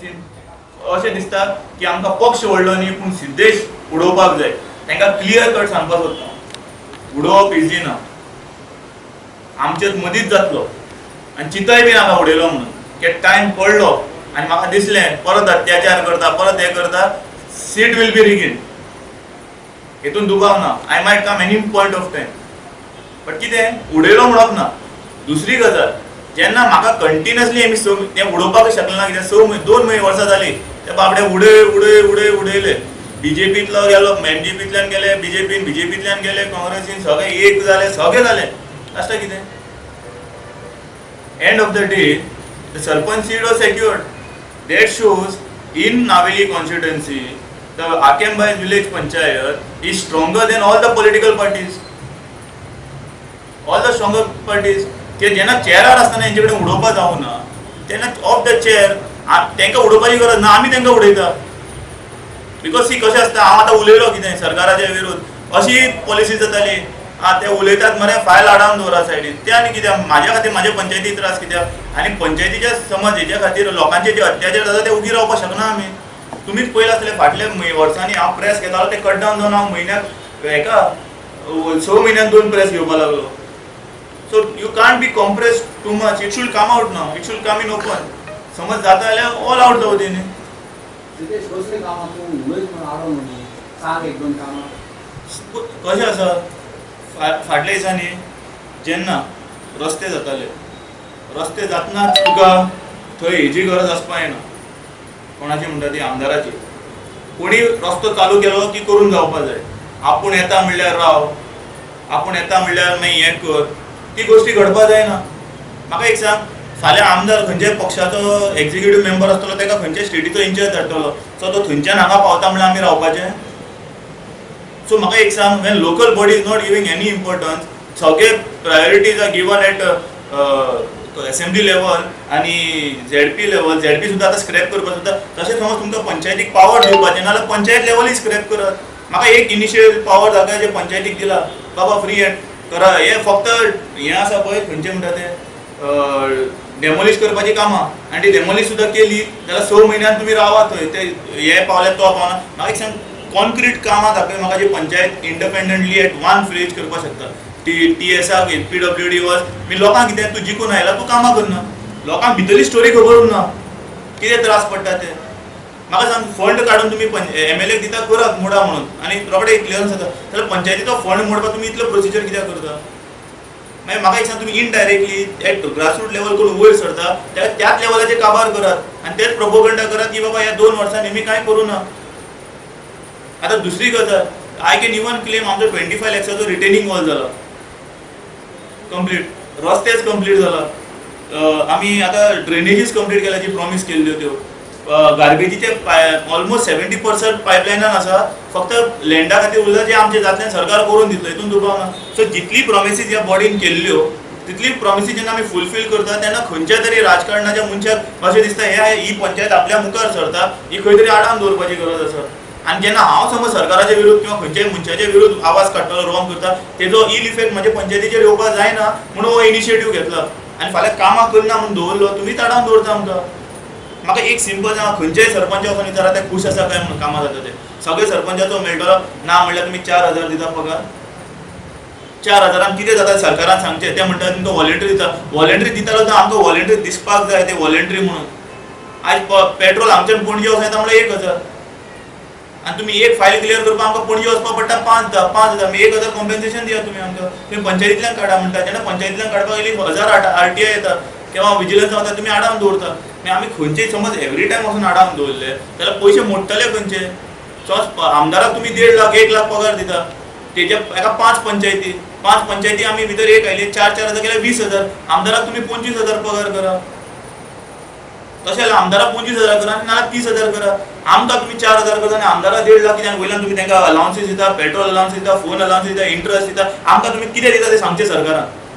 कॉन्स्टिट्युएन्सीन अशें दिसता की आमकां पक्ष व्हडलो न्ही पूण सिद्धेश उडोवपाक जाय. तांकां क्लियर कट सांगपाक सोदता उडोवप इजी ना, आमचेच मदींच जातलो आनी चिंतय बी नाका उडयलो म्हणून. की टायम पडलो आनी म्हाका दिसलें परत अत्याचार करता परत हें करता, सीट वील बी रिगीन. हेतून दुबाव ना, I might come any point of time. But कितें उडयलो म्हणप ना. दुसरी गजाल, जेन्ना म्हाका कंटिन्युअसली आमी तें उडोवपाक शकलें ना, कित्याक 2 वर्सां जालीं ते बाबडे उडयले. बीजेपींतलो गेलो, एनडीपींतल्यान गेले बीजेपींतल्यान गेले, काँग्रेसीन सगळे एक जाले, सगळे जाले. लास्टाक कितें? End of the day the sarpanch seat was secured. That shows in Naveli constituency the Aquem village panchayat is stronger than all the political parties. All the stronger parties. की जेन्ना चेअरार आसतना हेंचे कडेन उडोवपाक जावं ना, तेन्ना ऑफ द चेअर तांकां उडोवपाची गरज ना, आमी तांकां उडयता. बिकॉज सी कशें आसता, हांव आतां उलयलो कितें सरकाराच्या विरोध अशी पॉलिसी जाताली, ते उलयतात मरे फायल आडावन दवरा सायडीन. ते आनी कित्याक म्हाज्या खातीर म्हाजे पंचायती त्रास कित्याक? आनी पंचायतीच्या समज हेच्या खातीर लोकांचे जे अत्याचार जाता ते उगी रावपाक शकना आमी. तुमीच पयलें आसलें फाटल्या वर्सांनी हांव प्रेस घेतालो ते कट डावन जावन हांव म्हयन्याक हेका 6 म्हयन्यान 2 प्रेस घेवपाक लागलो. So you can't be compress too much. It should come out now, it should come in open. समज जाता जाल्यार ऑल आउट जावं तेणी. कशें आसा फाटल्या दिसांनी जेन्ना रस्ते जाताले, रस्ते जातनाच तुका थंय हेजी गरज आसपा येना. कोणाची म्हणटा ती आमदाराची. कोणी रस्तो चालू केलो की करून जावपा जाय. आपूण येता म्हणल्यार राव, आपूण येता म्हणल्यार मागीर हें कर, ती गोश्टी घडपा जायना. म्हाका एक सांग, फाल्यां आमदार खंयच्याय पक्षाचो एक्झिक्युटीव मेंबर आसतलो, ताका खंयच्याय स्टेटीचो इंचार्ज धाडटलो, सो तो थंयच्यान हांगा पावता म्हणल्यार आमी रावपाचें? सो म्हाका एक सांग, when local body is not giving any importance, सगळे priorities are given at assembly level आनी झेडपी लेवल. झेडपी सुद्दां आतां स्क्रॅप करपाक सुद्दां, तशें समज तुमकां पंचायतीक पावर दिवपाचें नाल्यार पंचायत लेवलूय स्क्रॅप करत. म्हाका एक इनिशियल पावर दाखय जे पंचायतीक दिला, बाबा फ्री हँड करा. हे फक्त हें आसा पळय खंयचें म्हणटा तें डेमोलिश करपाची कामां, आनी ती डेमोलिश सुद्दां केली जाल्यार 6 म्हयन्यान तुमी रावा थंय. ते हे पावले तो पावना. म्हाका एक सांग, कॉन्क्रीट कामां दाखय म्हाका जी पंचायत इंडिपेंडंटली एट वन फ्लेज करपाक शकता. TSR PWD वच मी लोकांक कितें, तूं जिखून आयला तूं कामां करना. लोकांक भितरली स्टोरी खबर उरना कितें त्रास पडटा ते. म्हाका सांग, फंड काडून तुमी MLA दिता करात मोडा म्हणून आनी रोखडे क्लियरन्स जाता, जाल्यार पंचायतीचो फंड मोडपाक तुमी इतलो प्रोसिजर कित्याक करता? मागीर म्हाका एक सांग, तुमी इनडायरेक्टली एट ग्रासरूट लेवल करून वयर सरता, त्याच लेवलाचेर काबार करात आनी तेच प्रोपोगंडा करात की बाबा ह्या 2 वर्सांनी आमी कांय करूं ना. आतां दुसरी गजाल, आय कॅन इवन क्लेम आमचो 25 लॅक्साचो रिटेनिंग वॉल जाला कंप्लीट, रस्तेच कंप्लीट जाला. आमी आतां ड्रेनेजीस कंप्लीट केल्या जी प्रॉमिस केल्ल्यो त्यो. गार्बेजीचे ऑलमोस्ट 70% पायपलायनान आसा. फक्त लँडा खातीर उरला जे आमचे जातलें सरकार करून दितलो, हितून दुबाव ना. सो जितली प्रॉमिसीस ह्या बॉडीन केल्ल्यो तितली प्रॉमिसी जेन्ना आमी फुलफील करता तेन्ना खंयच्या तरी राजकारणाच्या मनशाक अशें दिसता ही पंचायत आपल्या मुखार सरता, ही खंय तरी आडावन दवरपाची गरज आसा. आनी जेन्ना हांव समज सरकाराच्या विरोध किंवा खंयच्याय मनशाच्या विरोध आवाज काडटलो, रॉंग करता, तेजो इल इफेक्ट म्हाज्या पंचायतीचेर येवपाक जायना म्हणून हो इनिशिएटीव घेतला. आनी फाल्यां कामां करना म्हणून दवरलो, तुमीच आडावन दवरता आमकां. म्हाका एक सिंपल सांगा, खंयच्याय सरपंच वचून विचारा ते खूश आसा काय म्हणून कामां जाता ते. सगळे सरपंचाचो मेळटलो ना म्हणल्यार तुमी 4,000 दिता पगार. 4,000 कितें जाता सरकारान सांगचें, ते म्हणटा तुमकां वॉलंटरी दिता. वॉलंटरी दितालो तर आमकां वॉलंटरी दिसपाक जाय ते वॉलंटरी म्हणून. आयज पेट्रोल हांगच्यान पणजे वचयता म्हणल्यार 1,000 आनी तुमी एक फायल क्लियर करपाक आमकां पणजे वचपाक पडटा 5,000. 1,000 कॉम्पेन्सेशन दिया तुमी आमकां. तुमी पंचायतींतल्यान काडा म्हणटा, जेन्ना पंचायतींतल्यान काडपाक गेली 1000 RTI येता किंवा विजिलन्स वता, तुमी आडावन दवरता. मागीर आमी खंयचेय समज एवरी टायम वचून आडावन दवरले जाल्यार पयशे मोडटले खंयचे? आमदाराक तुमी 1.5 लाख 1 लाख पगार दिता, तेजे एका 5 पंचायती आमी भितर एक आयले 4,000 केल्यार 20,000. आमदाराक तुमी 25,000 पगार करा. तशें जाल्यार आमदाराक 25,000 करा नाल्यार 30,000 करा. आमकां तुमी 4,000 करता आनी आमदाराक 1.5 लाख कित्याक वयल्यान तुमी तांकां अलावन्सीस दिता, पेट्रोल अलावन्स दिता, फोन अलावन्स दिता, इंट्रस्ट दिता. आमकां तुमी कितें दिता तें सांगचें सरकारान.